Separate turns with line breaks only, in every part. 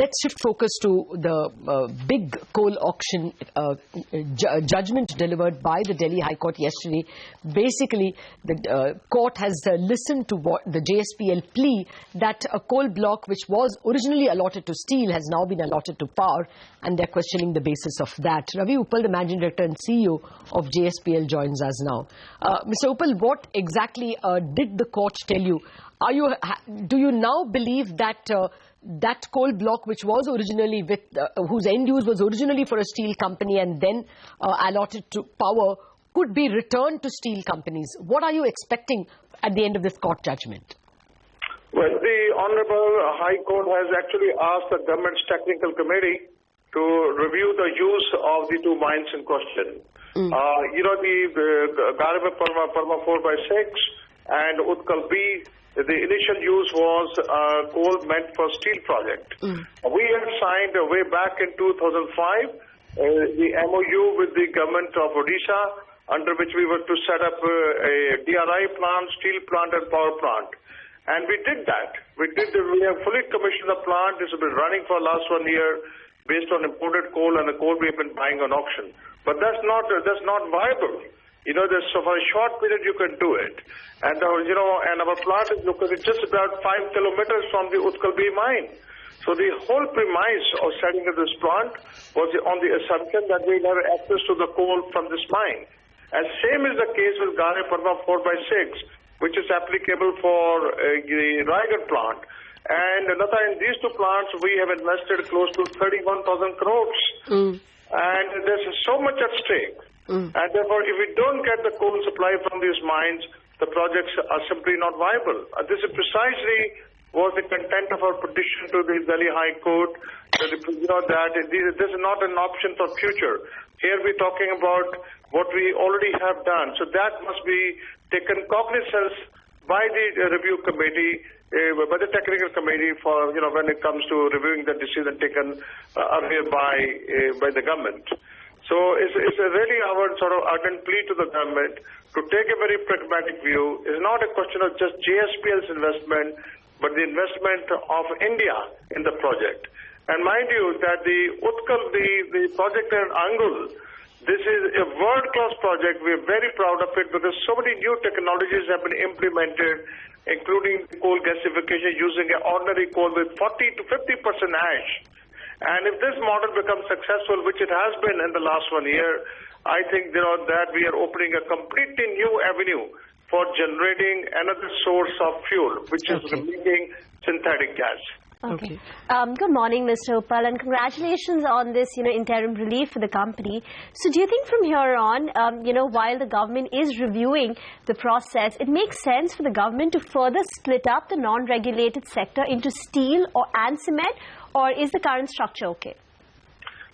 Let's shift focus to the big coal auction judgment delivered by the Delhi High Court yesterday. Basically, the court has listened to what the JSPL plea that a coal block which was originally allotted to steel has now been allotted to power, and they're questioning the basis of that. Ravi Uppal, the Managing Director and CEO of JSPL, joins us now. Mr. Uppal, what exactly did the court tell you? Do you now believe that that coal block, which was originally with whose end use was originally for a steel company and then allotted to power, could be returned to steel companies? What are you expecting at the end of this court judgment?
Well, the Honorable High Court has actually asked the government's technical committee to review the use of the two mines in question. The Garib Parma 4/6 and Utkal B. The initial use was coal meant for steel project. We had signed way back in 2005 the MOU with the government of Odisha, under which we were to set up a DRI plant, steel plant and power plant. And we did that. We have fully commissioned the plant. This has been running for the last 1 year based on imported coal and the coal we have been buying on auction. But that's not viable. For a short period you can do it. And, and our plant is located just about 5 kilometers from the Utkal B mine. So the whole premise of setting up this plant was on the assumption that we'll have access to the coal from this mine. And same is the case with Garib Parma 4/6, which is applicable for the Raigad plant. And in these two plants, we have invested close to 31,000 crores. And there's so much at stake. And therefore, if we don't get the coal supply from these mines, the projects are simply not viable. This is precisely was the content of our petition to the Delhi High Court, that this is not an option for future. Here we're talking about what we already have done. So that must be taken cognizance by the review committee, by the technical committee for, when it comes to reviewing the decision taken earlier by the government. So it's really our sort of ardent plea to the government to take a very pragmatic view. It's not a question of just JSPL's investment, but the investment of India in the project. And mind you that the Utkal, the project in Angul, this is a world-class project. We're very proud of it because so many new technologies have been implemented, including coal gasification using an ordinary coal with 40 to 50% ash. And if this model becomes successful, which it has been in the last 1 year, I think that we are opening a completely new avenue for generating another source of fuel, which is making synthetic gas.
Okay. Good morning, Mr. Uppal, and congratulations on this, interim relief for the company. So do you think from here on, while the government is reviewing the process, it makes sense for the government to further split up the non-regulated sector into steel and cement, or is the current structure okay?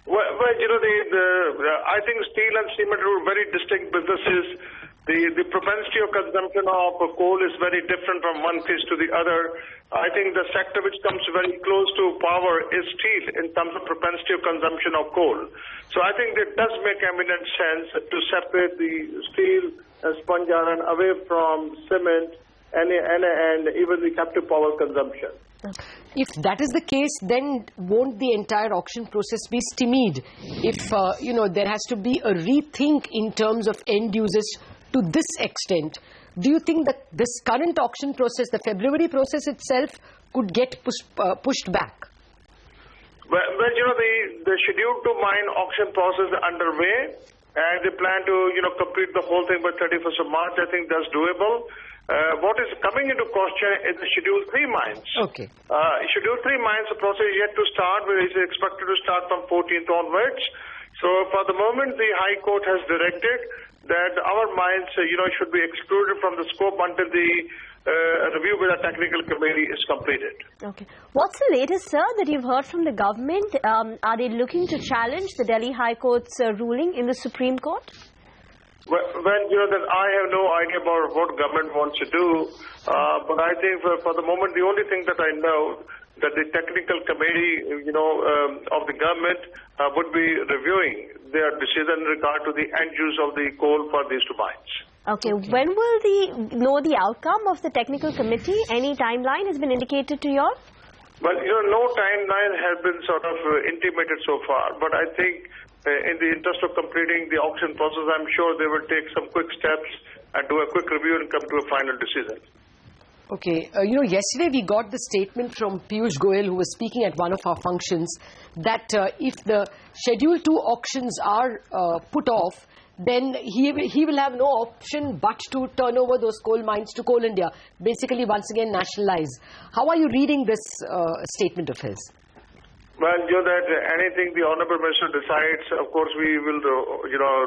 Well, I think steel and cement are very distinct businesses. The propensity of consumption of coal is very different from one case to the other. I think the sector which comes very close to power is steel in terms of propensity of consumption of coal. So I think it does make eminent sense to separate the steel and sponge iron away from cement and even the captive power consumption.
If that is the case, then won't the entire auction process be stymied? If, there has to be a rethink in terms of end users to this extent. Do you think that this current auction process, the February process itself, could get pushed back?
Well, the scheduled to mine auction process is underway, and they plan to, complete the whole thing by 31st of March. I think that's doable. What is coming into question is the Schedule 3 mines.
Okay.
Schedule 3 mines, the process is yet to start. It is expected to start from 14th onwards. So for the moment, the High Court has directed that our mines, should be excluded from the scope until the review with the technical committee is completed.
Okay. What's the latest, sir, that you've heard from the government? Are they looking to challenge the Delhi High Court's ruling in the Supreme Court?
Well, that I have no idea about what government wants to do, but I think for the moment, the only thing that I know that the technical committee, of the government would be reviewing their decision in regard to the end use of the coal for these two mines.
Okay. When will know the outcome of the technical committee? Any timeline has been indicated to you all?
Well, no timeline has been sort of intimated so far, but I think in the interest of completing the auction process, I'm sure they will take some quick steps and do a quick review and come to a final decision.
Okay. Yesterday we got the statement from Piyush Goyal, who was speaking at one of our functions, that if the Schedule 2 auctions are put off, then he will have no option but to turn over those coal mines to Coal India, basically once again nationalize. How are you reading this statement of his?
Well, that anything the Honourable Minister decides, of course we will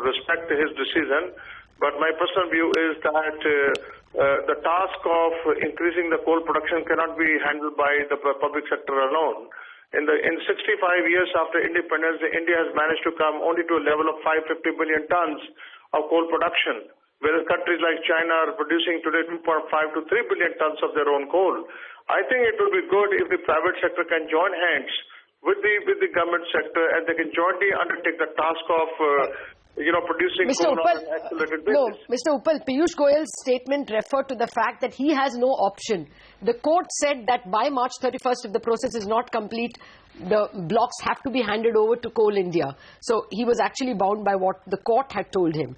respect his decision, but my personal view is that the task of increasing the coal production cannot be handled by the public sector alone. In 65 years after independence, India has managed to come only to a level of 550 million tons of coal production, whereas countries like China are producing today 2.5 to 3 billion tons of their own coal. I think it will be good if the private sector can join hands with the government sector, and they can jointly undertake the task of producing
Mr.
coal
Uppal,
on an accelerated basis.
no, Mr. Uppal, Piyush Goyal's statement referred to the fact that he has no option. The court said that by March 31st, if the process is not complete, the blocks have to be handed over to Coal India. So he was actually bound by what the court had told him.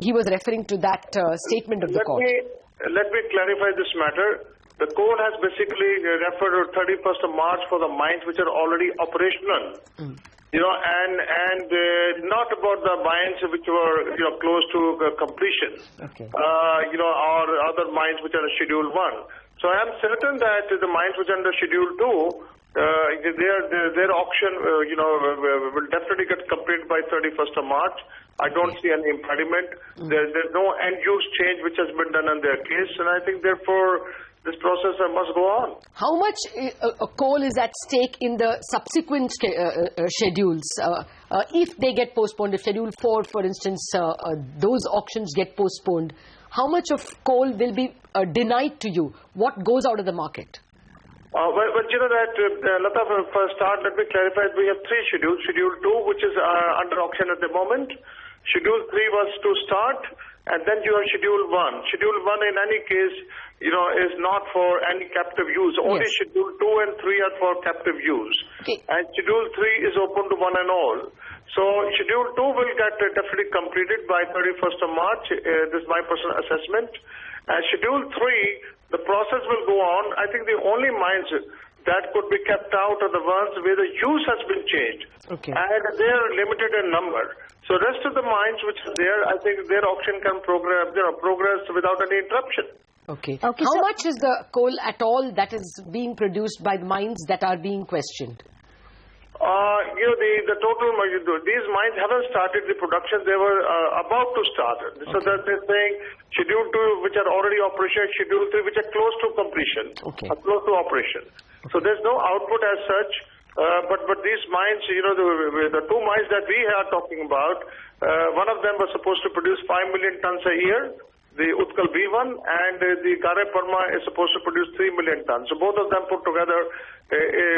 He was referring to that statement of the court.
Let me clarify this matter. The court has basically referred to 31st of March for the mines which are already operational. And not about the mines which were close to completion,
Okay.
Or other mines which are Schedule 1. So I am certain that the mines which are under Schedule 2, their auction will definitely get completed by 31st of March. I don't see any impediment. There's no end-use change which has been done in their case, and I think therefore this process must go on.
How much coal is at stake in the subsequent schedules? If they get postponed, if Schedule 4, for instance, those auctions get postponed, how much of coal will be denied to you? What goes out of the market?
Well, Lata, for a start, let me clarify. We have three schedules. Schedule 2, which is under auction at the moment. Schedule 3 was to start, and then you have Schedule 1. Schedule 1, in any case, is not for any captive use. Only
Yes.
Schedule 2 and 3 are for captive use.
Okay.
And Schedule 3 is open to one and all. So Schedule 2 will get definitely completed by 31st of March. This is my personal assessment. And Schedule 3, the process will go on. I think the only mines that could be kept out are the ones where the use has been changed.
Okay.
And they are limited in number. So rest of the mines which are there, I think their auction can progress without any interruption.
Okay.
Okay,
How
so-
much is the coal at all that is being produced by the mines that are being questioned?
The total, these mines haven't started the production. They were about to start. So that they're saying Schedule 2, which are already operational, Schedule 3, which are close to completion,
Okay.
are close to operation. So there's no output as such. But these mines, the two mines that we are talking about, one of them was supposed to produce 5 million tons a year, the Utkal B1, and the Gare Parma is supposed to produce 3 million tons. So both of them put together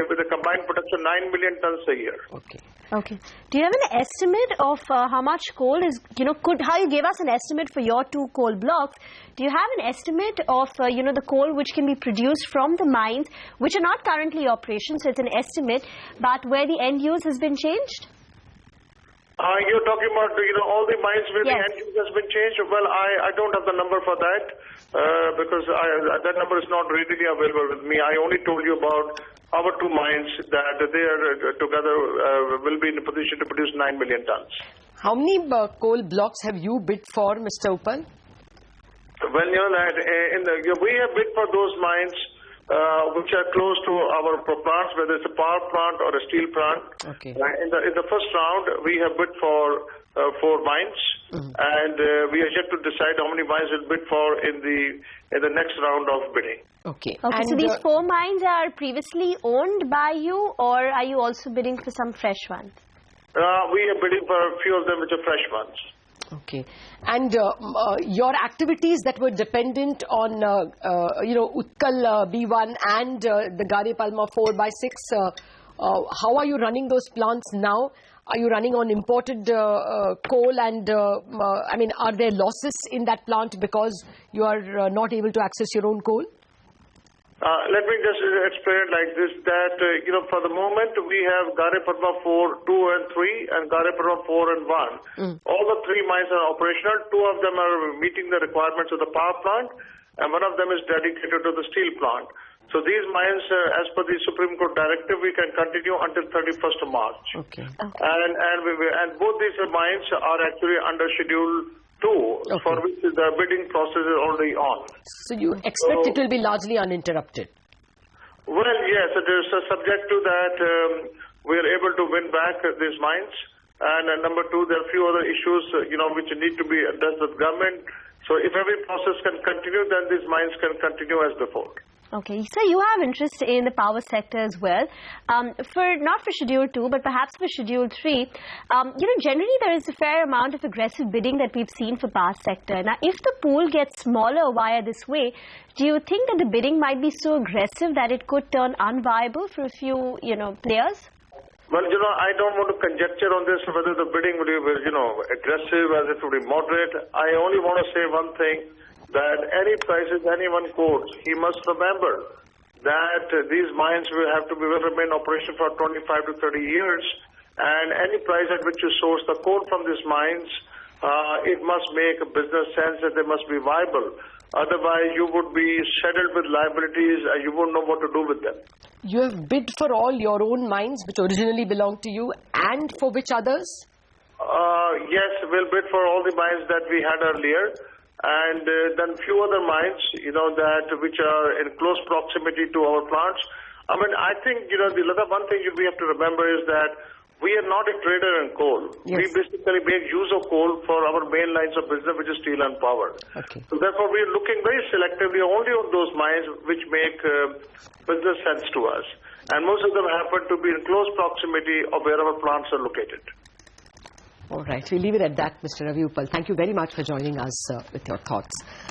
with a combined production 9 million tons a year.
Okay.
Okay. Do you have an estimate of how much coal is, how you gave us an estimate for your two coal blocks? Do you have an estimate of, the coal which can be produced from the mines, which are not currently operational, so it's an estimate, but where the end use has been changed?
You're talking about, all the mines where
Yes.
the end use has been changed? Well, I don't have the number for that because that number is not readily available with me. I only told you about our two mines that they are together will be in a position to produce 9 million tons.
How many coal blocks have you bid for, Mr. Uppal?
Well, we have bid for those mines which are close to our plants, whether it's a power plant or a steel plant.
Okay.
In the first round, we have bid for 4 mines, and we are yet to decide how many mines we'll bid for in the next round of bidding.
Okay.
Okay,
And,
so these 4 mines are previously owned by you, or are you also bidding for some fresh ones?
We are bidding for a few of them which are fresh ones.
Okay. And your activities that were dependent on, Utkal B1 and the Gare Palma 4/6, how are you running those plants now? Are you running on imported coal? And, are there losses in that plant because you are not able to access your own coal?
Let me just explain it like this, that, for the moment we have Gare Padma 4, 2 and 3 and Gare Padma 4 and 1. All the 3 mines are operational. 2 of them are meeting the requirements of the power plant and 1 of them is dedicated to the steel plant. So these mines, as per the Supreme Court directive, we can continue until 31st of March.
Okay.
And both these mines are actually under Schedule 2, for which the bidding process is already on.
So you expect it will be largely uninterrupted?
Well, yes, it is subject to that we are able to win back these mines. And number 2, there are a few other issues, which need to be addressed with government. So if every process can continue, then these mines can continue as before.
Okay, so you have interest in the power sector as well, not for Schedule 2, but perhaps for Schedule 3. Generally there is a fair amount of aggressive bidding that we've seen for power sector. Now, if the pool gets smaller via this way, do you think that the bidding might be so aggressive that it could turn unviable for a few, players?
Well, I don't want to conjecture on this, whether the bidding will be, aggressive, as it will be moderate. I only want to say one thing, that any prices anyone quotes, he must remember that these mines will remain operational for 25 to 30 years, and any price at which you source the coal from these mines, it must make a business sense that they must be viable. Otherwise, you would be saddled with liabilities and you wouldn't know what to do with them.
You have bid for all your own mines, which originally belonged to you, and for which others?
Yes, we'll bid for all the mines that we had earlier. And then few other mines, which are in close proximity to our plants. I think, the other one thing we have to remember is that we are not a trader in coal.
Yes.
We basically make use of coal for our main lines of business, which is steel and power.
Okay.
So therefore, we are looking very selectively only on those mines which make business sense to us. And most of them happen to be in close proximity of where our plants are located.
All right, we'll leave it at that, Mr. Ravi Uppal. Thank you very much for joining us with your thoughts.